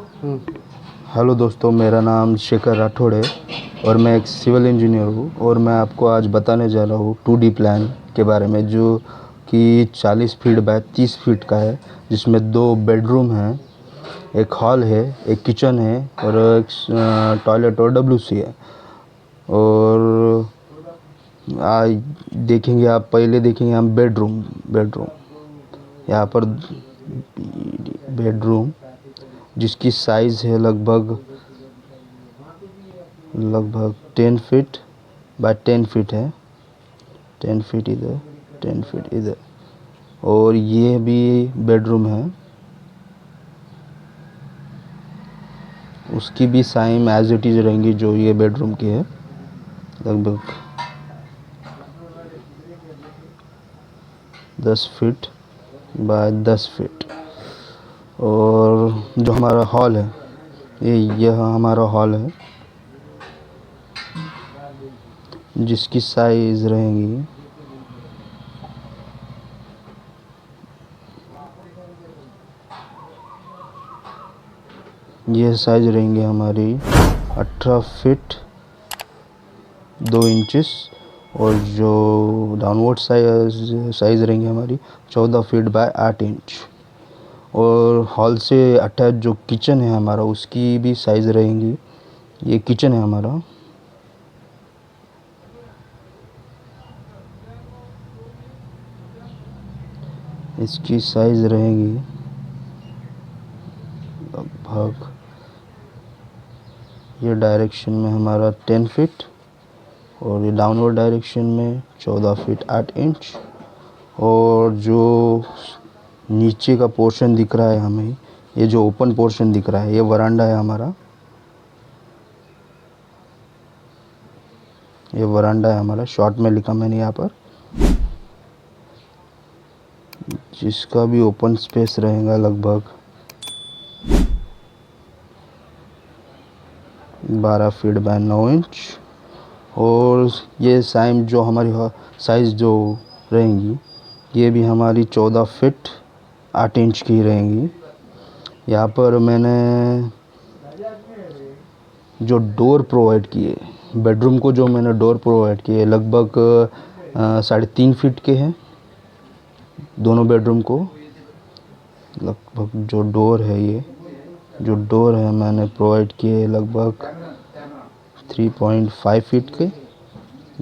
Hello दोस्तों, मेरा नाम शेखर राठौड़ है और मैं एक सिविल इंजीनियर हूँ। और मैं आपको आज बताने जा रहा हूँ 2D प्लान के बारे में, जो कि 40 फीट बाय 30 फीट का है, जिसमें 2 बेडरूम हैं, एक हॉल है, एक किचन है और एक टॉयलेट और WC है। और देखेंगे आप, पहले देखेंगे हम बेडरूम। यहाँ पर बेडरूम जिसकी साइज़ है लगभग 10 फीट बाय 10 फीट है। 10 फीट इधर, 10 फीट इधर। और ये भी बेडरूम है, उसकी भी साइम एज इट इज़ रहेंगी जो ये बेडरूम की है, लगभग 10 फीट बाय 10 फीट। और जो हमारा हॉल है, यह हमारा हॉल है, जिसकी साइज़ रहेंगी यह साइज़ रहेंगे हमारी 18 फीट 2 इंचेस। और जो डाउनवर्ड साइज़ रहेंगी हमारी 14 फीट बाय 8 इंच। और हॉल से अटैच जो किचन है हमारा, उसकी भी साइज़ रहेंगी, ये किचन है हमारा, इसकी साइज़ रहेंगी लगभग, ये डायरेक्शन में हमारा 10 फीट और ये डाउनवर्ड डायरेक्शन में 14 फीट 8 इंच। और जो नीचे का पोर्शन दिख रहा है हमें, ये जो ओपन पोर्शन दिख रहा है, ये वरांडा है हमारा, ये वरांडा है हमारा, शॉर्ट में लिखा मैंने यहाँ पर, जिसका भी ओपन स्पेस रहेगा लगभग 12 फीट बाय 9 इंच। और ये साइम जो हमारी साइज़ जो रहेंगी, ये भी हमारी 14 फीट 8 इंच की रहेंगी। यहाँ पर मैंने जो डोर प्रोवाइड किए बेडरूम को, जो मैंने डोर प्रोवाइड किए लगभग 3.5 फीट के हैं दोनों बेडरूम को। लगभग जो डोर है, ये जो डोर है मैंने प्रोवाइड किए लगभग 3.5 फीट के।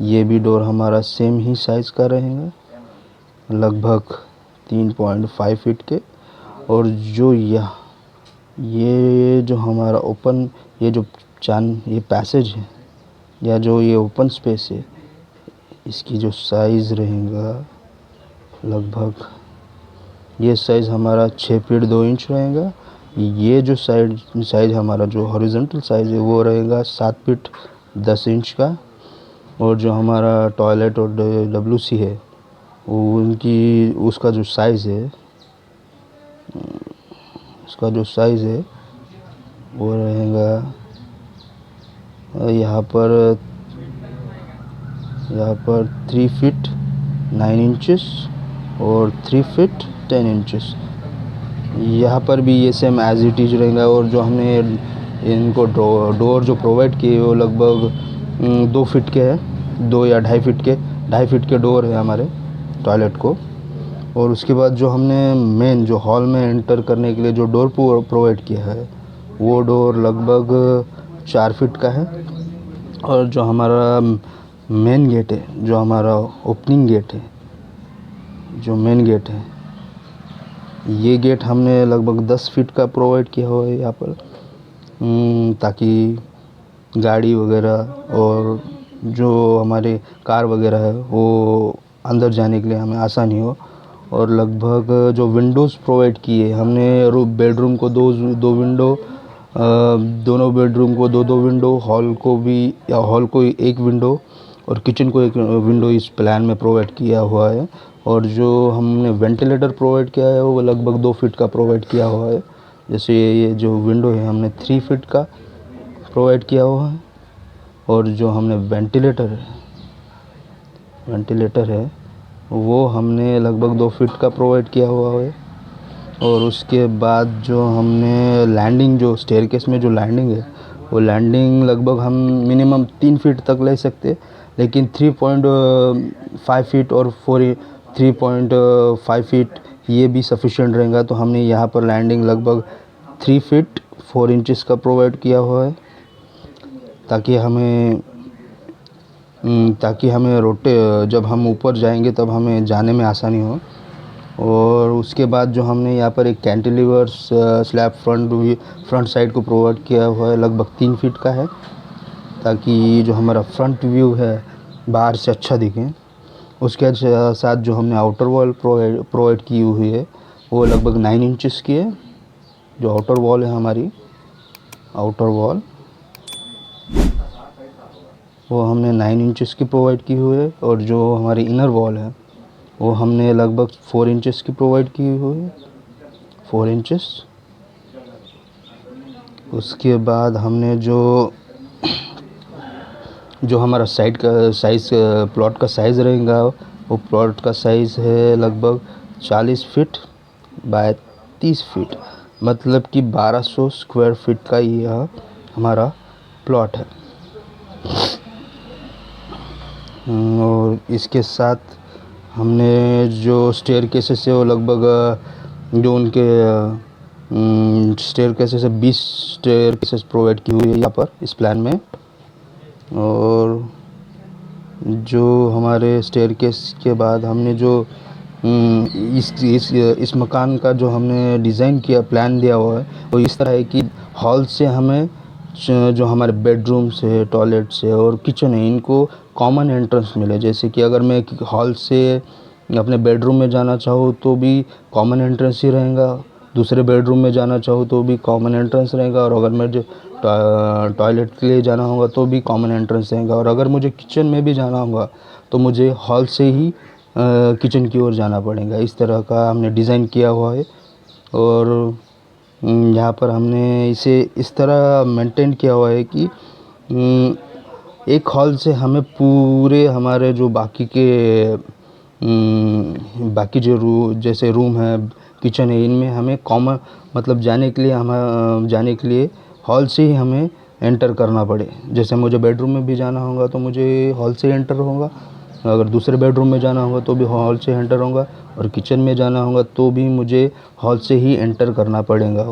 ये भी डोर हमारा सेम ही साइज़ का रहेगा, लगभग 3.5 फीट के। और जो ये जो हमारा ओपन, ये जो ये पैसेज है या जो ये ओपन स्पेस है, इसकी जो साइज़ रहेगा लगभग, ये साइज़ हमारा 6 फीट 2 इंच रहेगा। ये जो साइज़ हमारा जो हॉरिजॉन्टल साइज़ है, वो रहेगा 7 फीट 10 इंच का। और जो हमारा टॉयलेट और WC है, उसका जो साइज़ है, वो रहेगा यहाँ पर 3 फीट 9 इंचेस और 3 फीट 10 इंचेस। यहाँ पर भी ये सेम एज इट इज़ रहेगा। और जो हमने इनको डोर जो प्रोवाइड किए, वो लगभग 2 फीट के है, 2 या 2.5 फीट के डोर है हमारे टॉयलेट को। और उसके बाद जो हमने मेन जो हॉल में एंटर करने के लिए जो डोर प्रोवाइड किया है, वो डोर लगभग 4 फीट का है। और जो हमारा मेन गेट है, जो हमारा ओपनिंग गेट है, जो मेन गेट है, ये गेट हमने लगभग 10 फीट का प्रोवाइड किया हुआ है यहाँ पर, ताकि गाड़ी वगैरह और जो हमारे कार वगैरह है, वो अंदर जाने के लिए हमें आसानी हो। और लगभग जो विंडोज़ प्रोवाइड किए हमने, बेडरूम को दो विंडो, दोनों बेडरूम को दो विंडो, हॉल को एक विंडो और किचन को एक विंडो इस प्लान में प्रोवाइड किया हुआ है। और जो हमने वेंटिलेटर प्रोवाइड किया है, वो लगभग 2 फीट का प्रोवाइड किया हुआ है। जैसे ये जो विंडो है, हमने 3 फीट का प्रोवाइड किया हुआ है। और जो हमने वेंटिलेटर है, वो हमने लगभग 2 फीट का प्रोवाइड किया हुआ है। और उसके बाद जो हमने लैंडिंग, जो स्टेयरकेस में जो लैंडिंग है, वो लैंडिंग लगभग हम मिनिमम 3 फीट तक ले सकते, लेकिन 3.5 फीट और 3.5 फीट ये भी सफिशिएंट रहेगा। तो हमने यहाँ पर लैंडिंग लगभग 3 फीट 4 इंचेस का प्रोवाइड किया हुआ है, ताकि हमें जब हम ऊपर जाएंगे तब हमें जाने में आसानी हो। और उसके बाद जो हमने यहाँ पर एक कैंटिलीवर स्लैब फ्रंट साइड को प्रोवाइड किया हुआ है, लगभग 3 फीट का है, ताकि जो हमारा फ्रंट व्यू है बाहर से अच्छा दिखे। उसके साथ जो हमने आउटर वॉल प्रोवाइड की हुई है, वो लगभग 9 इंचेस की है। जो आउटर वॉल है हमारी आउटर वॉल, वो हमने 9 इंचेस की प्रोवाइड की हुई है। और जो हमारी इनर वॉल है, वो हमने लगभग 4 इंचेस की प्रोवाइड की हुई है, 4 इंचेस। उसके बाद हमने जो हमारा साइड का साइज़, प्लॉट का साइज़ रहेगा, वो प्लॉट का साइज़ है लगभग 40 फीट बाय 30 फीट, मतलब कि 1200 स्क्वायर फीट का यह हमारा प्लॉट है। और इसके साथ हमने जो स्टेयरकेसेस है, वो लगभग जो उनके स्टेयरकेसेस है 20 स्टेयरकेसेस प्रोवाइड की हुई है यहाँ पर इस प्लान में। और जो हमारे स्टेयरकेस के बाद हमने जो इस मकान का जो हमने डिज़ाइन किया, प्लान दिया हुआ है, वो इस तरह है कि हॉल से हमें जो हमारे बेडरूम्स है, टॉयलेट्स है और किचन है, इनको कॉमन एंट्रेंस मिले। जैसे कि अगर मैं हॉल से अपने बेडरूम में जाना चाहूँ तो भी कॉमन एंट्रेंस ही रहेगा, दूसरे बेडरूम में जाना चाहूँ तो भी कॉमन एंट्रेंस रहेगा, और अगर मैं जो टॉयलेट के लिए जाना होगा तो भी कॉमन एंट्रेंस रहेगा, और अगर मुझे किचन में भी जाना होगा तो मुझे हॉल से ही किचन की ओर जाना पड़ेगा। इस तरह का हमने डिज़ाइन किया हुआ है। और यहाँ पर हमने इसे इस तरह मेंटेन किया हुआ है कि एक हॉल से हमें पूरे हमारे जो बाकी जो जैसे रूम है, किचन है, इनमें हमें कॉमन मतलब जाने के लिए हॉल से ही हमें एंटर करना पड़े। जैसे मुझे बेडरूम में भी जाना होगा तो मुझे हॉल से एंटर होगा, अगर दूसरे बेडरूम में जाना होगा तो भी हॉल से एंटर होगा, और किचन में जाना होगा तो भी मुझे हॉल से ही एंटर करना पड़ेगा।